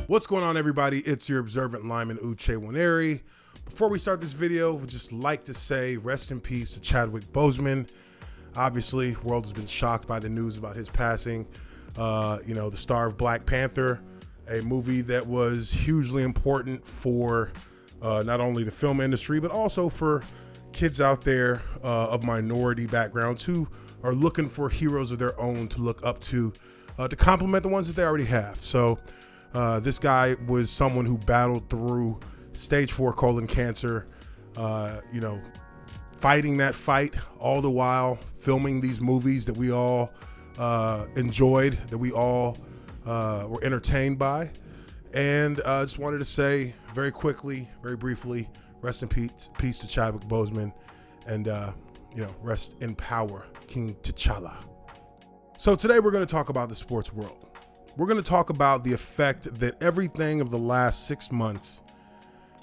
What's going on, everybody? It's your observant lineman, Uche Nwaneri. Before we start this video, we'd just like to say rest in peace to Chadwick Boseman. Obviously, the world has been shocked by the news about his passing. The star of Black Panther, a movie that was hugely important for not only the film industry, but also for kids out there of minority backgrounds who are looking for heroes of their own to look up to complement the ones that they already have. So this guy was someone who battled through stage 4 colon cancer, fighting that fight all the while filming these movies that we all enjoyed, that we all were entertained by. And I just wanted to say very quickly, very briefly, rest in peace to Chadwick Boseman, and rest in power, King T'Challa. So today we're going to talk about the sports world. We're going to talk about the effect that everything of the last 6 months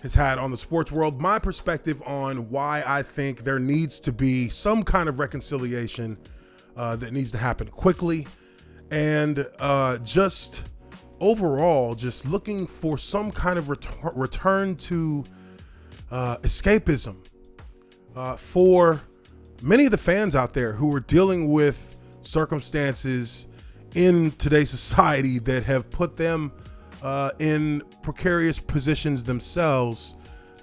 has had on the sports world, my perspective on why I think there needs to be some kind of reconciliation that needs to happen quickly, and just overall, just looking for some kind of return to escapism for many of the fans out there who are dealing with circumstances in today's society that have put them in precarious positions themselves,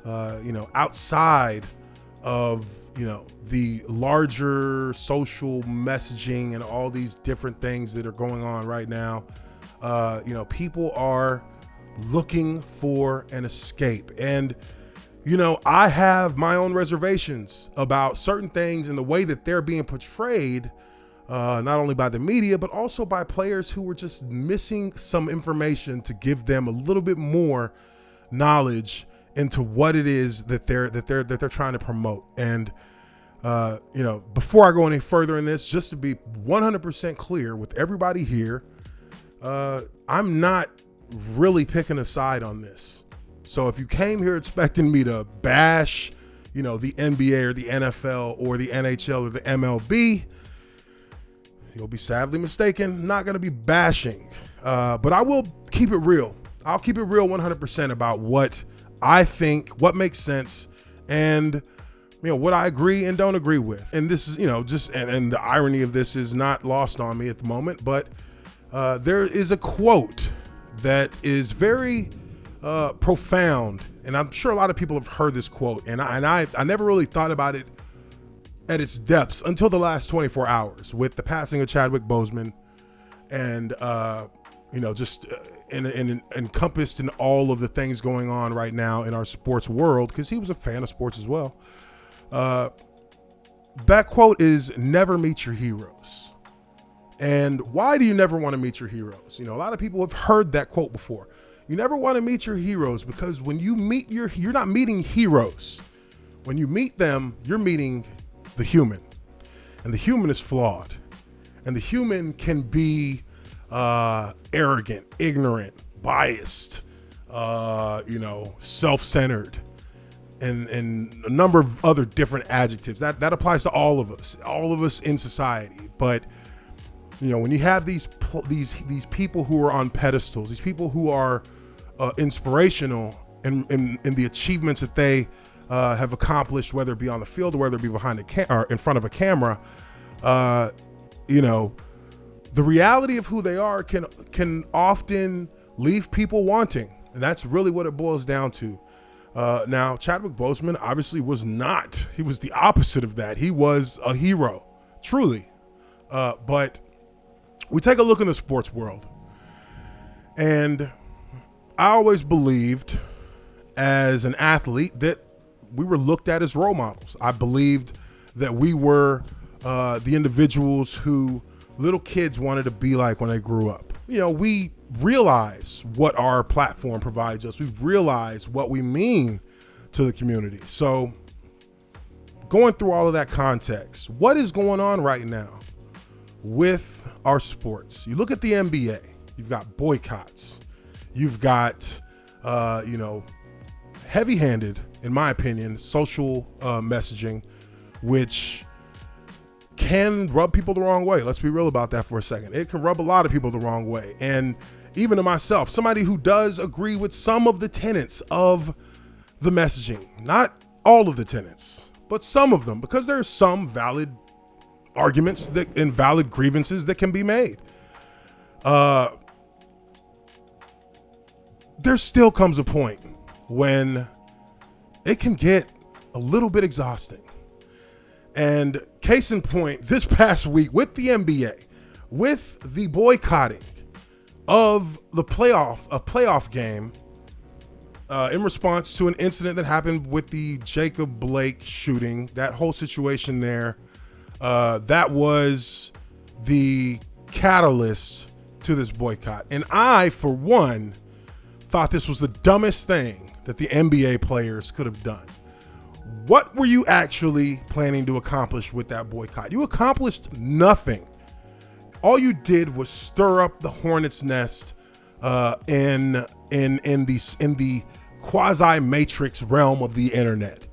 outside of, the larger social messaging and all these different things that are going on right now. People are looking for an escape. And, I have my own reservations about certain things and the way that they're being portrayed, not only by the media, but also by players who were just missing some information to give them a little bit more knowledge into what it is that they're trying to promote. And before I go any further in this, just to be 100% clear with everybody here, I'm not really picking a side on this. So if you came here expecting me to bash, the NBA or the NFL or the NHL or the MLB, you'll be sadly mistaken. Not going to be bashing, but I will keep it real. I'll keep it real 100% about what I think, what makes sense, and what I agree and don't agree with. And this is, and the irony of this is not lost on me at the moment, but there is a quote that is very profound, and I'm sure a lot of people have heard this quote, and I never really thought about it at its depths until the last 24 hours with the passing of Chadwick Boseman, and encompassed in all of the things going on right now in our sports world, because he was a fan of sports as well. That quote is, "Never meet your heroes." And why do you never want to meet your heroes? A lot of people have heard that quote before. You never want to meet your heroes because when you meet you're not meeting heroes. When you meet them, you're meeting the human, and the human is flawed, and the human can be arrogant, ignorant, biased, self-centered, and a number of other different adjectives. That applies to all of us in society. But when you have these people who are on pedestals, these people who are inspirational in the achievements that they have accomplished, whether it be on the field or whether it be behind or in front of a camera, the reality of who they are can often leave people wanting, and that's really what it boils down to. Now, Chadwick Boseman obviously was not. He was the opposite of that. He was a hero, truly. But we take a look in the sports world, and I always believed as an athlete that we were looked at as role models. I believed that we were the individuals who little kids wanted to be like when they grew up. We realize what our platform provides us. We realize what we mean to the community. So going through all of that context, what is going on right now with our sports? You look at the NBA, you've got boycotts. You've got, heavy-handed, in my opinion, social messaging, which can rub people the wrong way. Let's be real about that for a second. It can rub a lot of people the wrong way. And even to myself, somebody who does agree with some of the tenets of the messaging, not all of the tenets, but some of them, because there's some valid arguments and valid grievances that can be made. There still comes a point when it can get a little bit exhausting. And case in point, this past week with the NBA, with the boycotting of a playoff game in response to an incident that happened with the Jacob Blake shooting, that whole situation there, that was the catalyst to this boycott. And I, for one, thought this was the dumbest thing that the NBA players could have done. What were you actually planning to accomplish with that boycott? You accomplished nothing. All you did was stir up the hornet's nest in the quasi-matrix realm of the internet.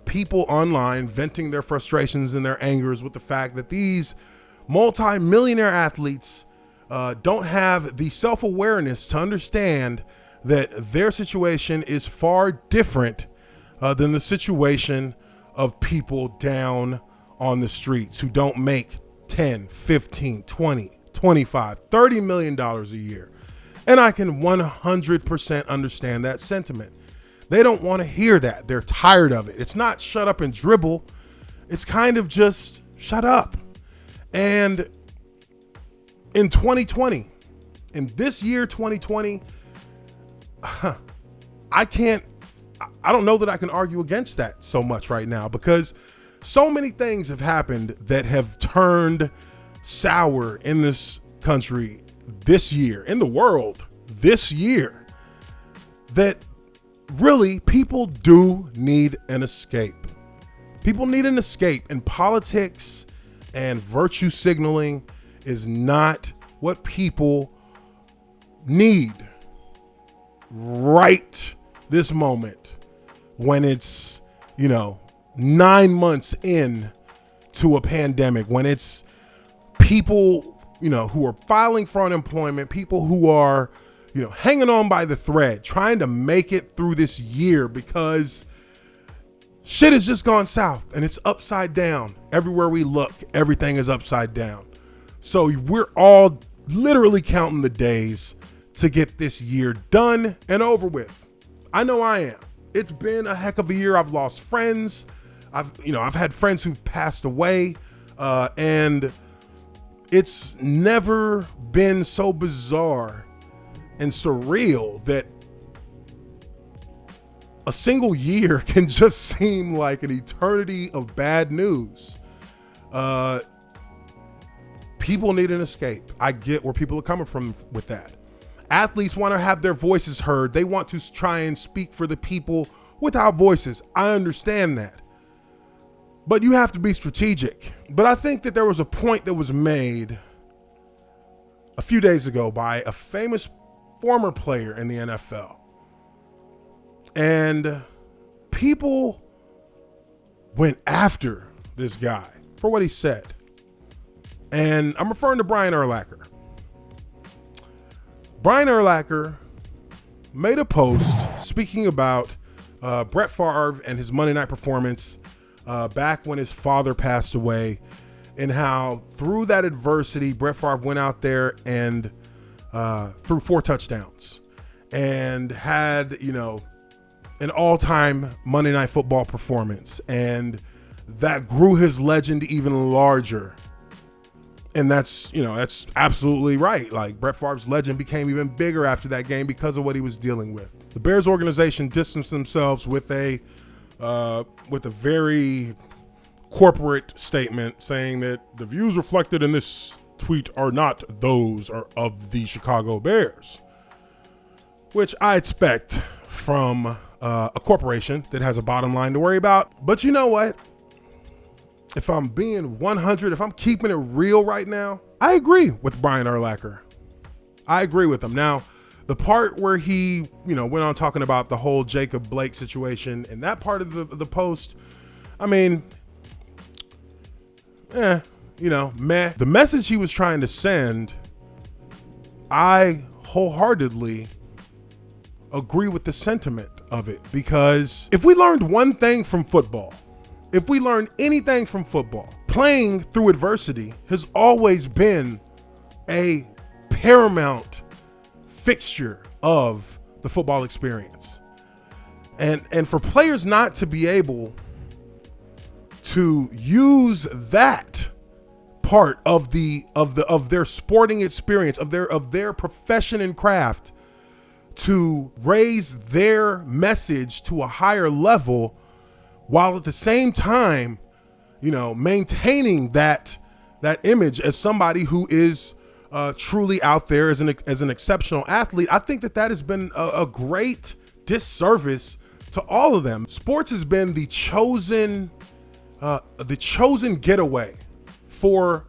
People online venting their frustrations and their angers with the fact that these multi-millionaire athletes don't have the self-awareness to understand that their situation is far different than the situation of people down on the streets who don't make 10, 15, 20, 25, $30 million a year. And I can 100% understand that sentiment. They don't want to hear that. They're tired of it. It's not shut up and dribble. It's kind of just shut up. And in 2020, in this year, 2020, I don't know that I can argue against that so much right now, because so many things have happened that have turned sour in this country this year, in the world this year, that really people do need an escape. People need an escape, and politics and virtue signaling is not what people need right this moment, when it's, 9 months in to a pandemic, when it's people, who are filing for unemployment, people who are, hanging on by the thread, trying to make it through this year because shit has just gone south and it's upside down. Everywhere we look, everything is upside down. So we're all literally counting the days to get this year done and over with. I know I am. It's been a heck of a year. I've lost friends. I've had friends who've passed away, and it's never been so bizarre and surreal that a single year can just seem like an eternity of bad news. People need an escape. I get where people are coming from with that. Athletes want to have their voices heard. They want to try and speak for the people without voices. I understand that. But you have to be strategic. But I think that there was a point that was made a few days ago by a famous former player in the NFL. And people went after this guy for what he said. And I'm referring to BrianUrlacher. BrianUrlacher made a post speaking about Brett Favre and his Monday night performance back when his father passed away, and how through that adversity, Brett Favre went out there and threw 4 touchdowns and had, an all-time Monday Night Football performance, and that grew his legend even larger. And that's absolutely right. Like, Brett Favre's legend became even bigger after that game because of what he was dealing with. The Bears organization distanced themselves with a very corporate statement saying that the views reflected in this tweet are not those of the Chicago Bears, which I expect from a corporation that has a bottom line to worry about. But you know what? If I'm being 100, if I'm keeping it real right now, I agree with BrianUrlacher. I agree with him. Now, the part where he, went on talking about the whole Jacob Blake situation and that part of the post, I mean, meh. The message he was trying to send, I wholeheartedly agree with the sentiment of it, because if we learned one thing from football, if we learned anything from football, playing through adversity has always been a paramount fixture of the football experience. And for players not to be able to use that part of their sporting experience, of their profession and craft, to raise their message to a higher level, while at the same time, maintaining that image as somebody who is truly out there as an exceptional athlete. I think that has been a great disservice to all of them. Sports has been the chosen getaway for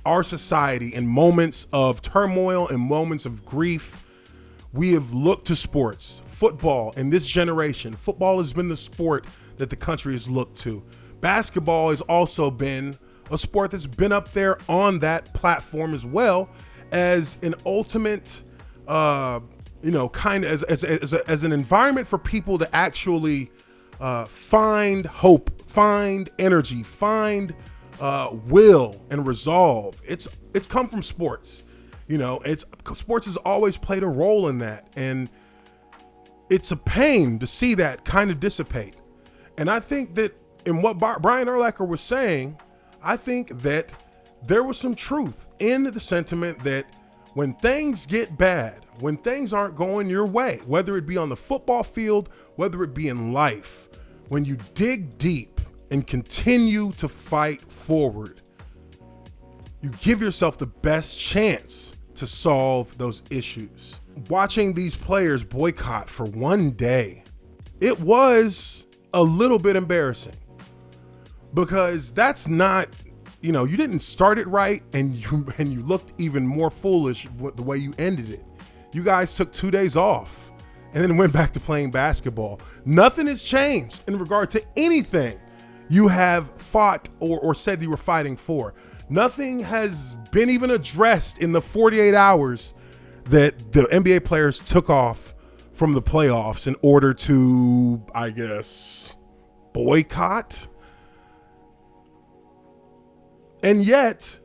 our society in moments of turmoil and moments of grief. We have looked to sports. Football in this generation, football has been the sport that the country has looked to. Basketball has also been a sport that's been up there on that platform, as well as an ultimate, kind of as an environment for people to actually find hope, find energy, find will and resolve. It's come from sports. Sports has always played a role in that, and it's a pain to see that kind of dissipate. And I think that in what BrianUrlacher was saying, I think that there was some truth in the sentiment that when things get bad, when things aren't going your way, whether it be on the football field, whether it be in life, when you dig deep and continue to fight forward, you give yourself the best chance to solve those issues. Watching these players boycott for one day, it was a little bit embarrassing, because that's not, you didn't start it right, and you looked even more foolish with the way you ended it. You guys took 2 days off and then went back to playing basketball. Nothing has changed in regard to anything you have fought or said you were fighting for. Nothing has been even addressed in the 48 hours that the NBA players took off from the playoffs in order to, I guess, boycott. And yet,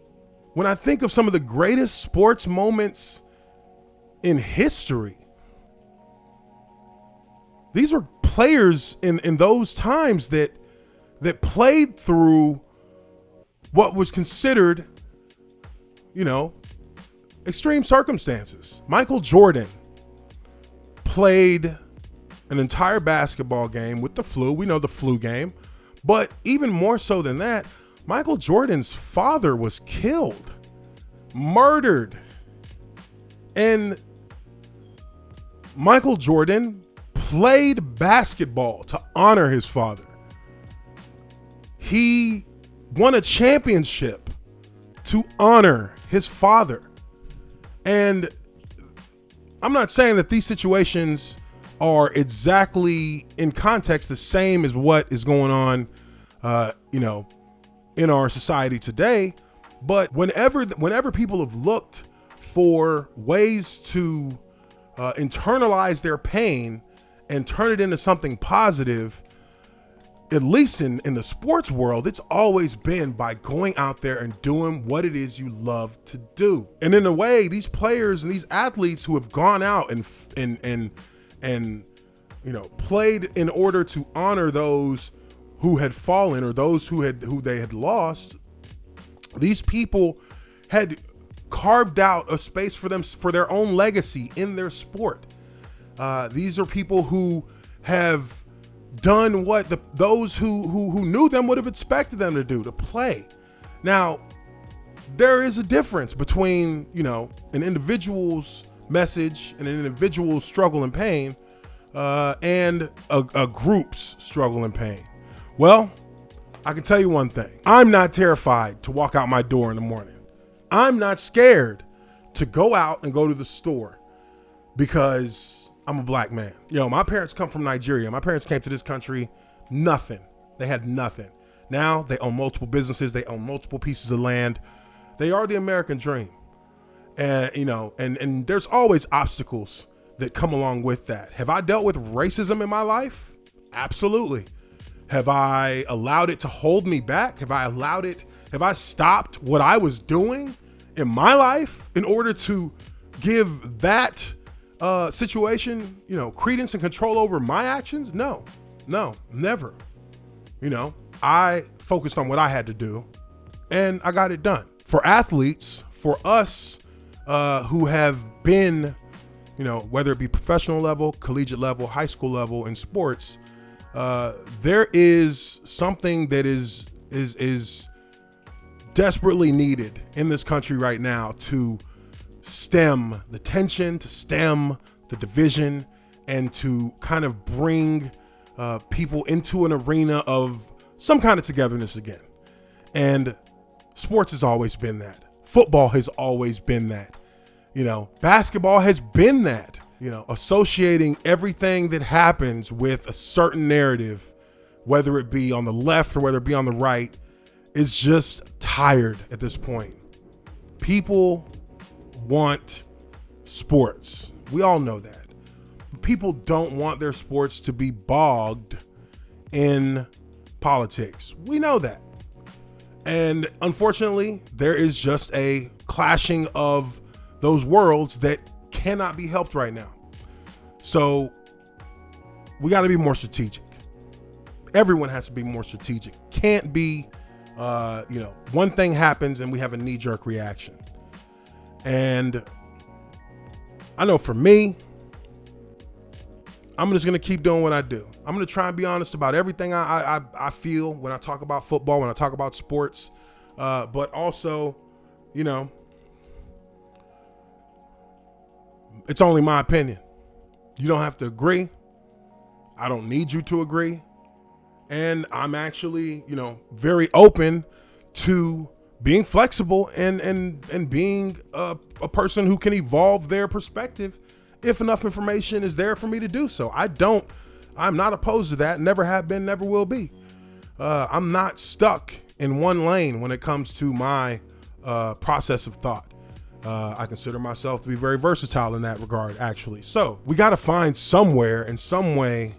when I think of some of the greatest sports moments in history, these were players in those times that played through what was considered, extreme circumstances. Michael Jordan played an entire basketball game with the flu. We know the flu game. But even more so than that, Michael Jordan's father was killed, murdered. And Michael Jordan played basketball to honor his father. He won a championship to honor his father. And I'm not saying that these situations are exactly in context the same as what is going on, in our society today. But whenever people have looked for ways to internalize their pain and turn it into something positive, at least in the sports world, it's always been by going out there and doing what it is you love to do. And in a way, these players and these athletes who have gone out and played in order to honor those who had fallen or those who they had lost, these people had carved out a space for them, for their own legacy in their sport. These are people who have done what those who knew them would have expected them to do, to play. Now, there is a difference between, an individual's message and an individual's struggle and pain, and a group's struggle and pain. Well, I can tell you one thing. I'm not terrified to walk out my door in the morning. I'm not scared to go out and go to the store because I'm a black man. My parents come from Nigeria. My parents came to this country, nothing. They had nothing. Now they own multiple businesses. They own multiple pieces of land. They are the American dream. And, and there's always obstacles that come along with that. Have I dealt with racism in my life? Absolutely. Have I allowed it to hold me back? Have I stopped what I was doing in my life in order to give that situation, credence and control over my actions? No, never. I focused on what I had to do and I got it done. For athletes, for us who have been, whether it be professional level, collegiate level, high school level in sports, there is something that is desperately needed in this country right now to stem the tension, to stem the division, and to kind of bring people into an arena of some kind of togetherness again. And sports has always been that. Football has always been that. Basketball has been that. Associating everything that happens with a certain narrative, whether it be on the left or whether it be on the right, is just tired at this point. People want sports. We all know that. People don't want their sports to be bogged in politics. We know that. And unfortunately, there is just a clashing of those worlds that cannot be helped right now. So we got to be more strategic. Everyone has to be more strategic. Can't be, one thing happens and we have a knee-jerk reaction. And I know for me, I'm just going to keep doing what I do. I'm going to try and be honest about everything I feel when I talk about football, when I talk about sports, but also, it's only my opinion. You don't have to agree. I don't need you to agree. And I'm actually, very open to being flexible and being a person who can evolve their perspective if enough information is there for me to do so. I'm not opposed to that. Never have been, never will be. I'm not stuck in one lane when it comes to my process of thought. I consider myself to be very versatile in that regard, actually. So we got to find somewhere and some way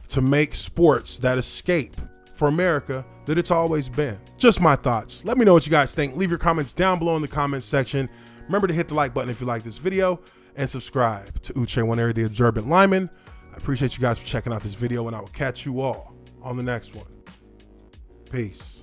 to make sports that escape for America that it's always been. Just my thoughts. Let me know what you guys think. Leave your comments down below in the comments section. Remember to hit the like button if you like this video and subscribe to Uche Nwaneri, the Observant Lineman. I appreciate you guys for checking out this video, and I will catch you all on the next one. Peace.